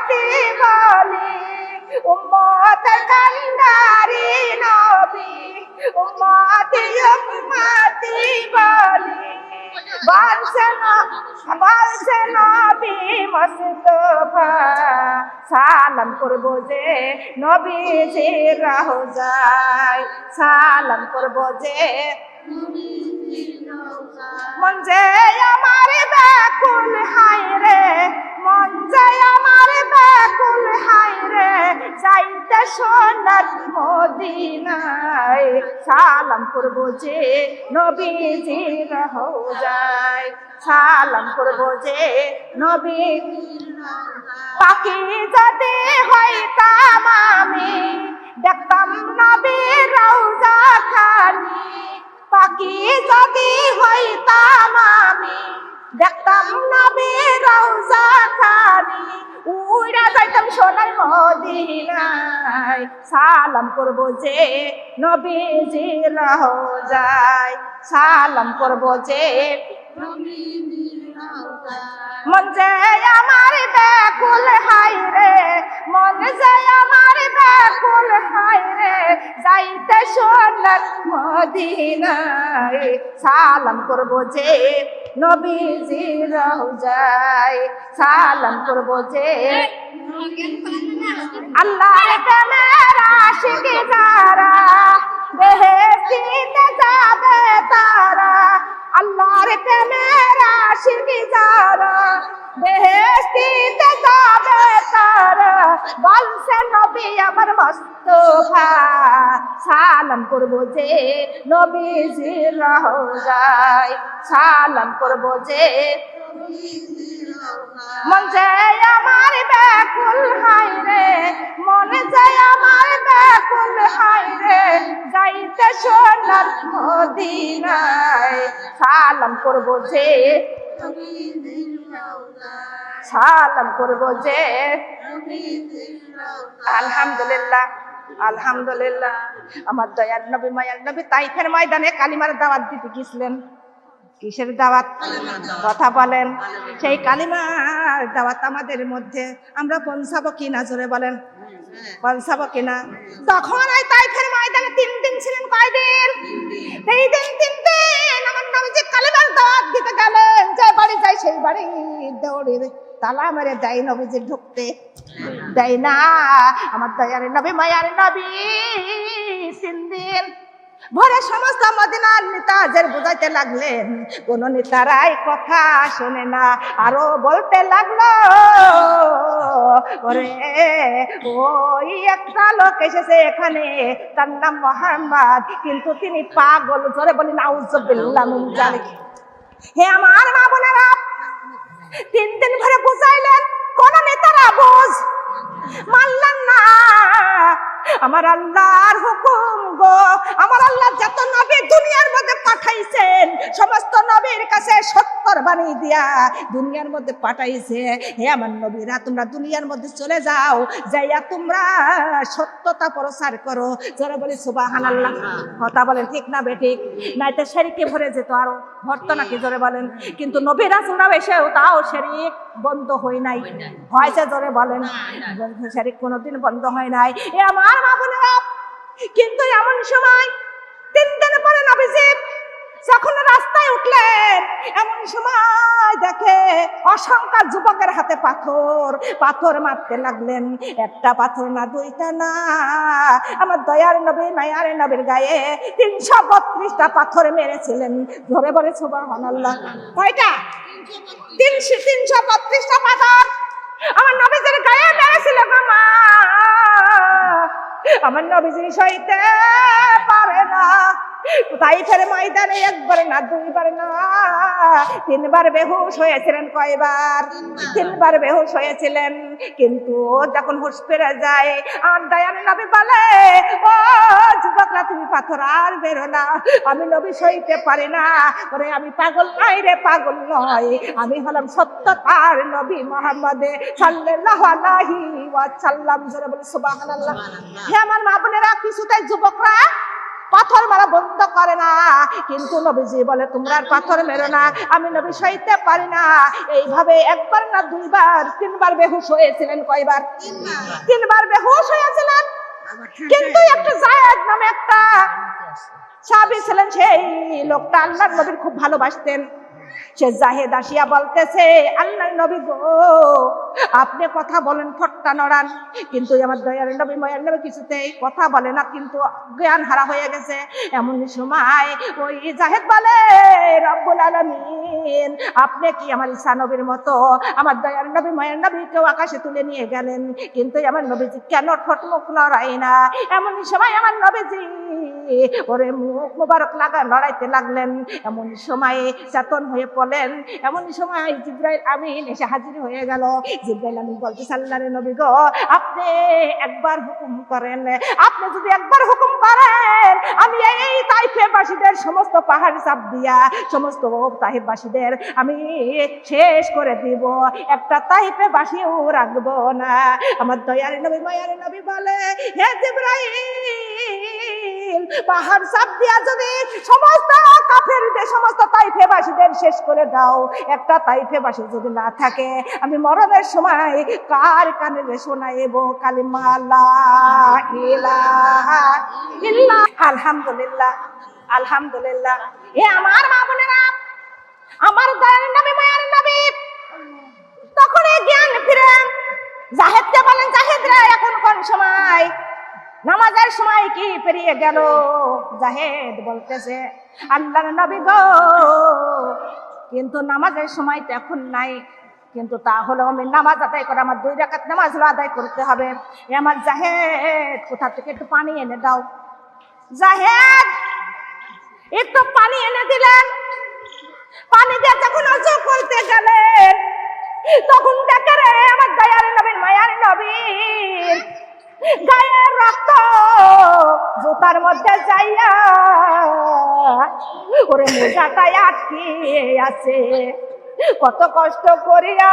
উম্মতি বলি, উম্মতের কান্ডারি নবী, উম্মতি উম্মতি বলি। বলছে নবী মুস্তাফা, সালাম করব যে নবীজির রওজায়, সালাম করব যে মন যে আমার ব্যাকুল হায় রে, মন যে আমার ব্যাকুল হায় রে, যাইতে সোনার মদিনায়, সালাম করব যে নবীজির রওজায়, সালাম করব যে নবী। পাখি যদি হইতাম আমি, দেখতাম নবীর রওজা খানি, পাখি যদি হইতাম আমি, দেখতাম নবীর রওজা খানি, উড়া যাইতাম সোনার মদিনায়, সালাম করব যে নবীজির রওজায়, সালাম করব যে। মন যে আমার ব্যাকুল হায় রে, মন যে আমার ব্যাকুল হায় রে, যাইতে সোনার মদিনায়, সালাম করব যে নবীজির রওজায়, সালাম করব যে। আল্লাহর প্রেমের আশিক যারা, বেহেশতে যাবে তারা, আল্লাহর প্রেমের আশিক যারা, বেহেশতে যাবে তারা। বলছে নবী আমার মুস্তাফা, সালাম করব যে নবীজির রওজায়, সালাম করব যে। মন যে আমার ব্যাকুল হায় রে, মন যে আমার ব্যাকুল হায় রে, যাইতে সোনার মদিনায়, সালাম করব যে, সালাম করব যে। আলহামদুলিল্লাহ, আলহামদুলিল্লাহ। আমার দয়ার নবী মায়ার নবী তাইফের ময়দানে কালিমার দাওয়াত দিতে গেছিলেন। কিসের দাওয়াত? কথা বলেন। সেই কালিমার দাওয়াত আমাদের মধ্যে আমরা পৌঁছাবো কিনা, জোরে বলেন, পৌঁছাবো কিনা? তখন এই তাইফের ময়দানে 3 দিন ছিলেন। কয়দিন? 3 দিন। 3 দিন আমার নবীজি কালিমার দাওয়াত দিতে গেলেন। যে বাড়ি যাই সেই বাড়ি দৌড়ে তালা মেরে দেয়, নবীজি ঢুকতে দেয় না। আমার দয়ার নবী মায়ার নবী 3 দিন ভরে সমস্ত মদিনার নেতাদের বুঝাইতে লাগলেন, কোন নেতারাই কথা শোনে না। আরো বলতে লাগলো, ওরে ওই একটা লোক এসেছে এখানে, তার নাম মুহাম্মদ, কিন্তু তিনি পাগল। জোরে বলি নাউজুবিল্লাহ মিন যালিক। হে আমার মা বোনেরা, 3 দিন ভরে বুঝাইলেন, কোন নেতারা বুঝ মানলেন না। আমার আল্লাহর হুকুম গো, আমার আল্লাহ যত নবী দুনিয়ার মধ্যে পাঠাইছেন, সমস্ত নবীর কাছে সত্যর বাণী দিয়া দুনিয়ার মধ্যে পাঠাইছে। হে আমার নবীরা, তোমরা দুনিয়ার মধ্যে চলে যাও, যাইয়া তোমরা সত্যতা প্রচার করো। যারা বলে সুবহানাল্লাহ, কথা বলেন ঠিক না বেঠিক? নাইতে শিরকে ভরে যেত, আরো ভরতো নাকি? জোরে বলেন। কিন্তু নবী রাসূলরা এসেও তাও শিরক বন্ধ হয় নাই। হয়েছে? জোরে বলেন। শিরক কোনোদিন বন্ধ হয় নাই। এ আমার মা বোনেরা, কিন্তু এমন সময় 3 দিন পরে নবীজি যখন রাস্তায় উঠলেন, এমন সময় দেখে অসংখ্য যুবকের হাতে পাথর। পাথর মারতে লাগলেন। একটা পাথর না, 2টা না, আমার দয়ার নবী মায়ার নবীর গায়ে 332টা পাথর মেরেছিলেন। ধরে বলে সুবহানাল্লাহ। কয়টা? 332টা পাথর আমার নবীজির গায়ে মেরেছিল গো মা। আমার নবীজি সইতে পারে না। তাইফের ময়দানে 1 বার না, 2 বার না, 3 বার বেহুশ হয়েছিলেন। কয়বার? 3 বার বেহুশ হয়েছিলেন। কিন্তু যখন হুঁশ ফিরে যায়, আমার দয়ার নবী বলে, ও যুবকরা, তুমি পাথর আর বেরো না, আমি নবী সইতে পারি না। ওরে আমি পাগল নয় রে, পাগল নয়, আমি হলাম সত্যতার নবী মুহাম্মদ সাল্লাল্লাহু আলাইহি ওয়াসাল্লাম। জোরে বলি সুবহানাল্লাহ। হে আমার মা বোনেরা, কিছুতেই যুবকরা পাথর মারা বন্ধ করে না, কিন্তু নবীজি বলে তোমরা আর পাথর মেরো না, আমি নবী সইতে পারি না। এইভাবে একবার না দুইবার, তিনবার বেহুশ হয়েছিলেন। কয়বার? তিনবার বেহুশ হয়েছিলেন। কিন্তু একটা জায়েদ নামে একটা সাহাবী ছিলেন, সেই লোকটা আল্লাহর নবীর খুব ভালোবাসতেন। সে জাহেদ আসিয়া বলতেছে, আল্লাহর নবী গো, আপনি কথা বলেন, ঠোঁটটা নড়ান, কিন্তু আমার দয়ার নবী মায়ার নবী কিছুতেই কথা বলে না, কিন্তু জ্ঞান হারা হয়ে গেছে। এমন সময় ওই জাহেদ বলে, রব্বুল আলামিন, আপনি কি আমার ঈসা নবীর মতো আমার দয়ার নবী মায়ার নবীকেও আকাশে তুলে নিয়ে গেলেন, কিন্তু আমার নবীজি কেন ঠোঁট মুখ লড়াই না? এমন সময় আমার নবীজি ওরে মুখ মুবারক লড়াইতে লাগলেন। এমন সময় চেতন হয়ে পড়লেন। এমন সময় জিবরাইল আমিন এসে হাজির হয়ে গেল। জিবরাইল আমিন বলতে, আল্লাহর নবী গো, আপনি একবার হুকুম করেন, আপনি যদি একবার হুকুম করেন, আমি এই তাইফবাসীদের সমস্ত পাহাড় চাপ দিয়া সমস্ত তাইফবাসীদের আমি শেষ করে দিব, একটা তাইফবাসীও রাখবো না। আমার দয়ার নবী মায়ার নবী বলে, হে জিবরাইল, পাহাড় চাপ দিয়া যদি সমস্ত কাফেরদের সমস্ত তাইফবাসীদের শেষ করে দাও, একটা তাইফবাসী যদি না থাকে, আমি মরণের সময় কার কানে শোনাইব কালিমা লা ইলাহা ইল্লাল্লাহ। আলহামদুলিল্লাহ, আলহামদুলিল্লাহ। এ আমার মা বোনেরা, আমার দয়ার নবী মায়ার নবী তখন জ্ঞান ফিরে জাহেদকে বলেন, জাহেদ রে, এখন কোন সময়? নামাজের সময় কি পেরিয়ে গেল? জাহেদ বলতেছে, আল্লাহর নবী গো, কিন্তু নামাজের সময় তো এখন নাই, কিন্তু তাহলে আমি নামাজ আদায় করে আমার 2 রাকাত নামাজ আদায় করতে হবে। আমার জাহেদ, কোথা থেকে একটু পানি এনে দাও। জাহেদ একটু পানি এনে দিলেন। পানি দিয়ে যখন ওযু করতে গেলেন, তখন দেখে রে আমার দয়ার নবীর মায়ার নবীর গায়ের রক্ত জুতার মধ্যে যাইয়া ওরে মোজাটাই আটকে আছে। কত কষ্ট করিয়া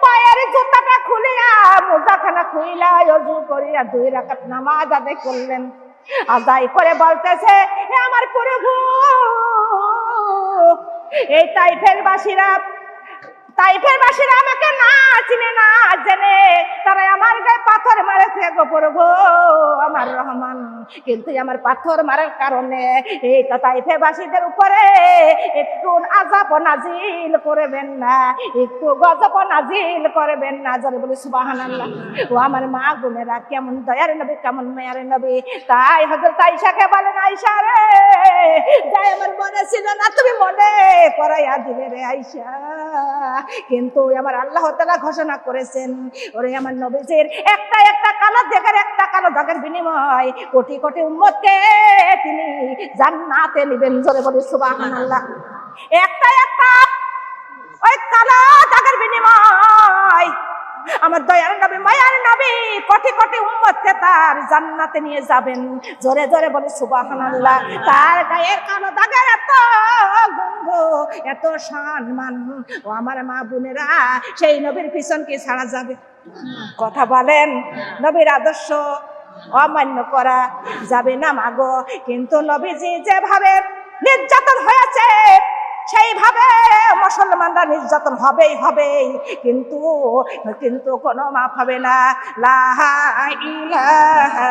পায়ের জুতাটা খুলিয়া মোজাখানা খুইলা ওযু করিয়া 2 রাকাত নামাজ আদায় করলেন। আদায় করে বলতেছে, হে আমার প্রভু, এই তাইফের বাসীরা আমাকে না চিনে না জেনে তারা আমার গায়ে পাথর মারেছে গো প্রভু আমার রহমান, কিন্তু আমার পাথর মারার কারণে এই তাইফের উপরে একটু আযাব নাজিল করবেন না, একটু গজব নাজিল করবেন না। জোরে বলি সুবহানাল্লাহ। ও আমার মা বোনেরা, কেমন দয়ার নবী, কেমন মায়ার নবী। তাই হযরত আয়েশাকে বলেন, আয়েশা রে, যাই আমার মনে ছিল না, তুমি মনে করাইয়া দিলে রে আয়েশা। কিন্তু আমার আল্লাহ তাআলা ঘোষণা করেছেন, ওরে আমার নবীজির একটা কালো দাগের বিনিময় কোটি কোটি উম্মতকে তিনি জান্নাতে নেবেন। জোরে বলি সুবহানাল্লাহ। একটা ওই কালো দাগের বিনিময় আমার দয়ার নবী মায়ার নবী কোটি কোটি উম্মতকে তার জান্নাতে নিয়ে যাবেন। জোরে জোরে বলি সুবহানাল্লাহ। তার গায়ের কালো দাগের এত গন্ধ, এত সম্মান। ও আমার মা বোনেরা, সেই নবীর পিছন কি ছাড়া যাবে? কথা বলেন, নবীর আদর্শ অমান্য করা যাবে না মাগো। কিন্তু নবীজি যেভাবে নির্যাতন হয়েছে, সেইভাবে মুসলমানরা নির্যাতন হবেই, কিন্তু কোনো মাফ হবে না। লা ইলাহা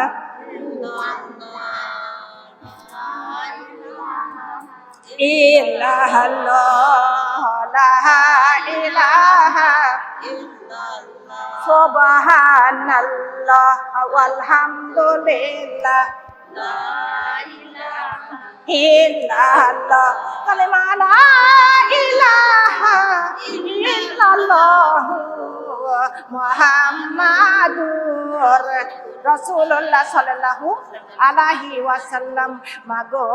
ইল্লাল্লাহ, লা ইলাহা ইল্লাল্লাহ, সুবহানাল্লাহ ওয়ালহামদুলিল্লাহ, লা ইলাহা ইল্লাল্লাহ, কালিমা লা ইলাহা ইল্লাল্লাহ মুহাম্মাদুর রাসূলুল্লাহ সাল্লাল্লাহু আলাইহি ওয়াসাল্লাম। মাগো,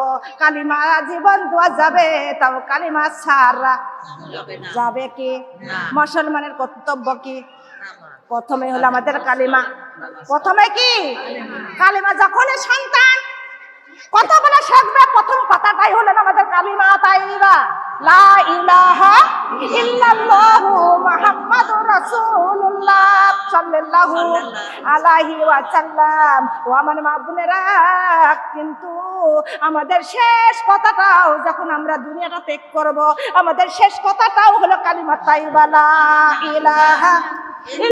কালিমা জীবন দেওয়া যাবে, তাও কালিমা ছাড়া যাবে কি? মুসলমানের কর্তব্য কি? প্রথমে হলো আমাদের কালিমা। প্রথমে কি? কালিমা। যখন সন্তান কথা বলা শিখবে, প্রথম কথাটাই হলো আমাদের কালিমা তাইয়্যিবা, লা ইলাহা ইল্লাল্লাহু মুহাম্মাদুর রাসূলুল্লাহ সাল্লাল্লাহু আলাইহি ওয়াসাল্লাম। ও আমার মা বোনেরা, কিন্তু আমাদের শেষ কথাটাও যখন আমরা দুনিয়াটা ত্যাগ করব, আমাদের শেষ কথাটাও হলো কালিমা তাইয়্যিবা লা ইলাহা